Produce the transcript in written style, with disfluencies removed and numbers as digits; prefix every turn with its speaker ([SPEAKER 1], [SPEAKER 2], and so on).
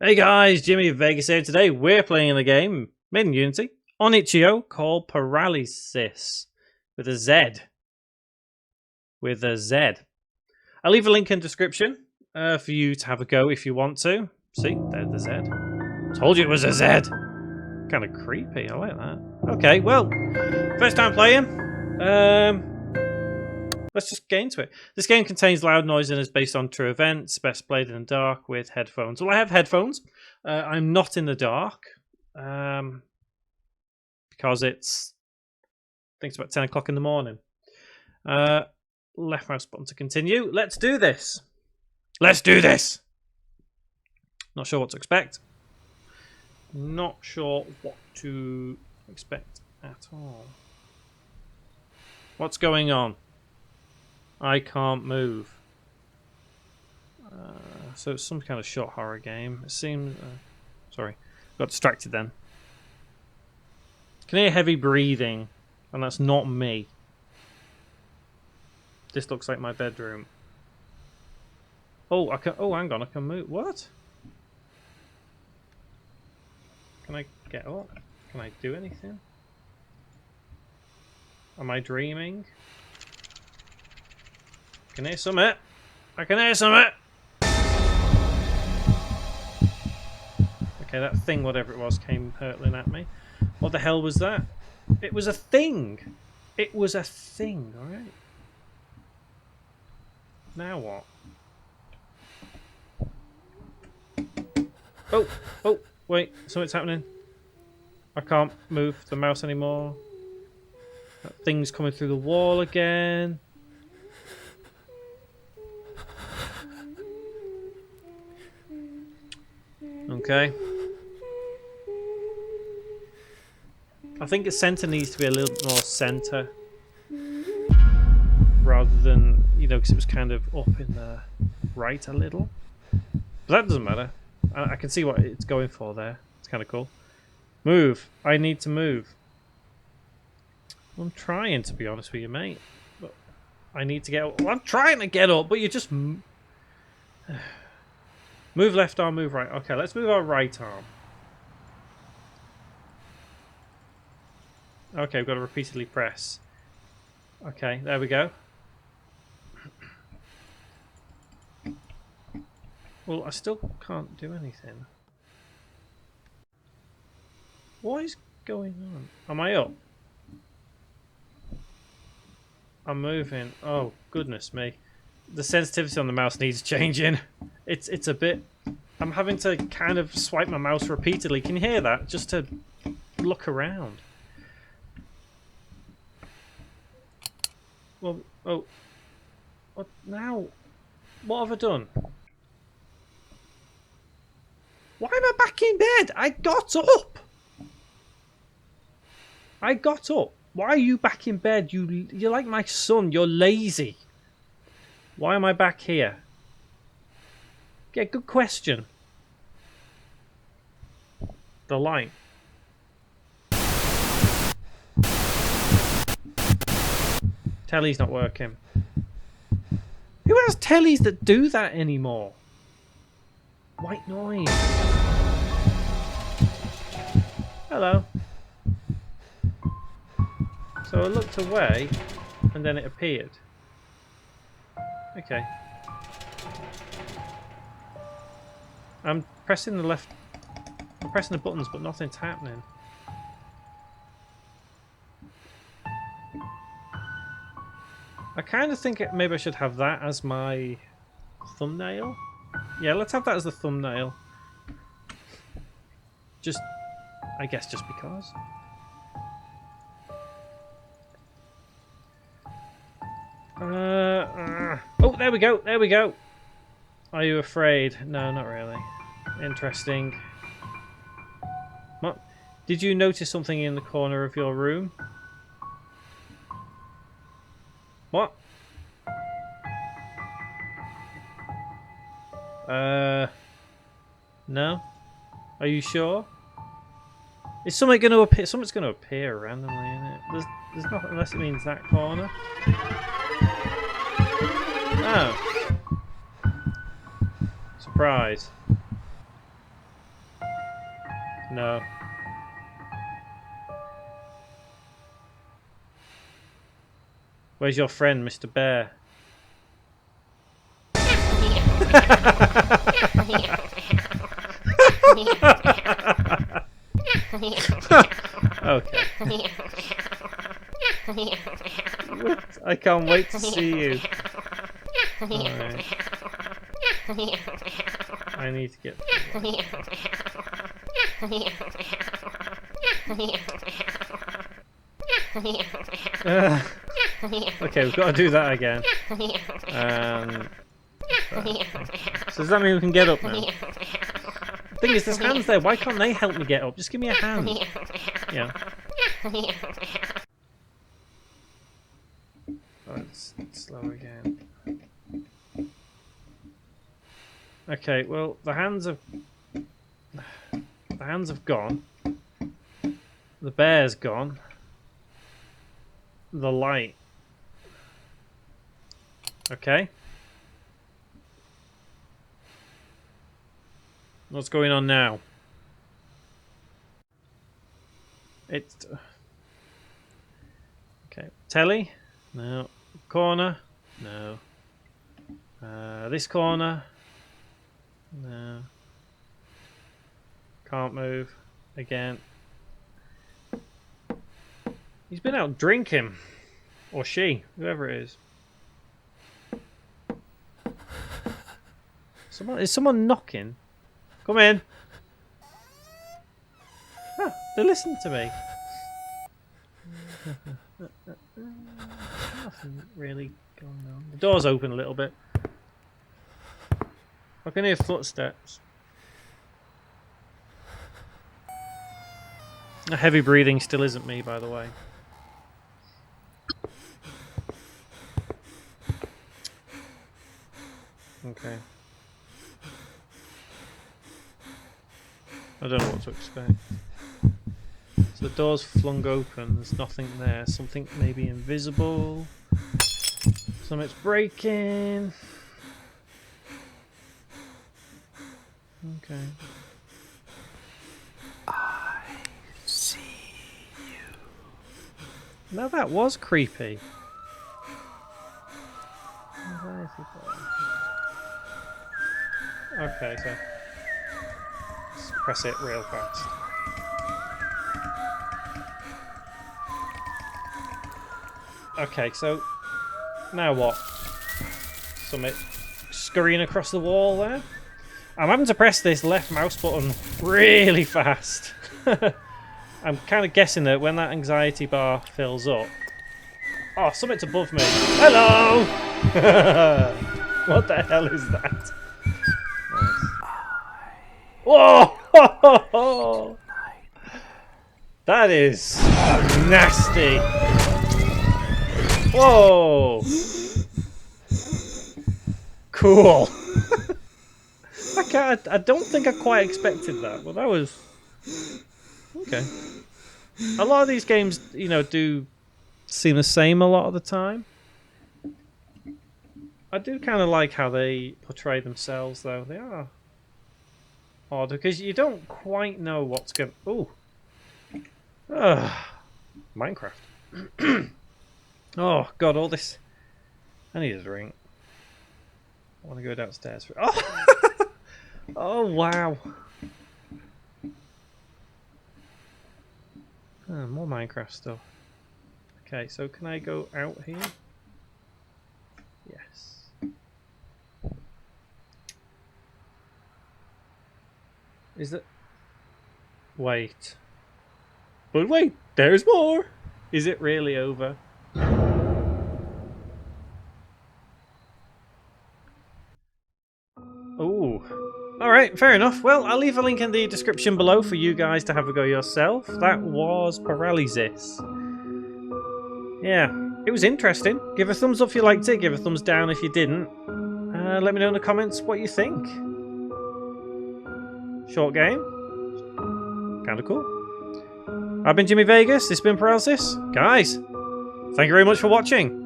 [SPEAKER 1] Hey guys, Jimmy of Vegas here. Today we're playing a game made in Unity on itch.io called Paralyzis with a Z. With a Z. I'll leave a link in the description for you to have a go if you want to. See, there's the Z. Told you it was a Z. Kind of creepy. I like that. Okay, well, first time playing. Let's just get into it. This game contains loud noise and is based on true events. Best played in the dark with headphones. Well, I have headphones. I'm not in the dark because I think it's about 10 o'clock in the morning. Left mouse button to continue. Let's do this. Let's do this. Not sure what to expect. Not sure what to expect at all. What's going on? I can't move. So it's some kind of short horror game. It seems... sorry. Got distracted then. Can hear heavy breathing. And that's not me. This looks like my bedroom. Oh, I can... Oh, hang on. I can move. What? Can I get up? Can I do anything? Am I dreaming? I can hear something. I can hear something. Okay, that thing, whatever it was, came hurtling at me. What the hell was that? It was a thing. It was a thing, alright. Now what? Oh, wait, something's happening. I can't move the mouse anymore. That thing's coming through the wall again. Okay. I think the center needs to be a little more center rather than, you know, because it was kind of up in the right a little. But that doesn't matter. I can see what it's going for there. It's kind of cool. Move. I need to move. I'm trying, to be honest with you, mate. But I need to get up. Well, I'm trying to get up, but you just... Move left arm, move right. Okay, let's move our right arm. Okay, we've got to repeatedly press. Okay, there we go. Well, I still can't do anything. What is going on? Am I up? I'm moving. Oh, goodness me. The sensitivity on the mouse needs changing. It's a bit... I'm having to kind of swipe my mouse repeatedly. Can you hear that? Just to look around. Well, oh. What now? What have I done? Why am I back in bed? I got up! I got up. Why are you back in bed? You're like my son. You're lazy. Why am I back here? Yeah, good question. The light. Telly's not working. Who has tellies that do that anymore? White noise. Hello. So I looked away and then it appeared. Okay. I'm pressing the left... I'm pressing the buttons, but nothing's happening. I kind of think maybe I should have that as my thumbnail. Yeah, let's have that as the thumbnail. Just... I guess just because. Oh, there we go. There we go. Are you afraid? No, not really. Interesting. What? Did you notice something in the corner of your room? What? No? Are you sure? Is something going to appear? Something's going to appear randomly, isn't it? There's nothing unless it means that corner. Oh. Surprise. No. Where's your friend, Mr. Bear? Okay. I can't wait to see you. Alright. I need to get... Okay, we've got to do that again. So does that mean we can get up now? The thing is, there's hands there. Why can't they help me get up? Just give me a hand. Yeah. Oh, it's slow again. Okay, well, the hands have gone. The bear's gone. The light. Okay. What's going on now? It's... Okay. Telly? No. Corner? No. This corner? No. Can't move. Again. He's been out drinking. Or she. Whoever it is. Is someone knocking? Come in. Huh, they listen to me. Nothing really going on. The door's open a little bit. I can hear footsteps. The heavy breathing still isn't me, by the way. Okay. I don't know what to expect. So the door's flung open, there's nothing there. Something maybe invisible. Something's breaking. Okay.
[SPEAKER 2] I see you.
[SPEAKER 1] Now that was creepy. Okay, so let's press it real fast. Okay, so now what? Something scurrying across the wall there. I'm having to press this left mouse button really fast. I'm kind of guessing that when that anxiety bar fills up... Oh, something's above me. Hello! What the hell is that? Whoa! That is nasty. Whoa! Cool. I don't think I quite expected that, but that was okay. A lot of these games, you know, do seem the same a lot of the time. I do kind of like how they portray themselves, though. They are odd because you don't quite know what's going. Ooh, Minecraft. Oh God, all this. I need a drink. I want to go downstairs. Oh, oh wow. Oh, more Minecraft stuff. Okay, so can I go out here? Yes. Is it? Wait. But wait, there's more. Is it really over? Ooh. Alright, fair enough. Well, I'll leave a link in the description below for you guys to have a go yourself. That was Paralyzis. Yeah, it was interesting. Give a thumbs up if you liked it, give a thumbs down if you didn't. Let me know in the comments what you think. Short game. Kinda cool. I've been Jimmy Vegas, this has been Paralysis. Guys, thank you very much for watching.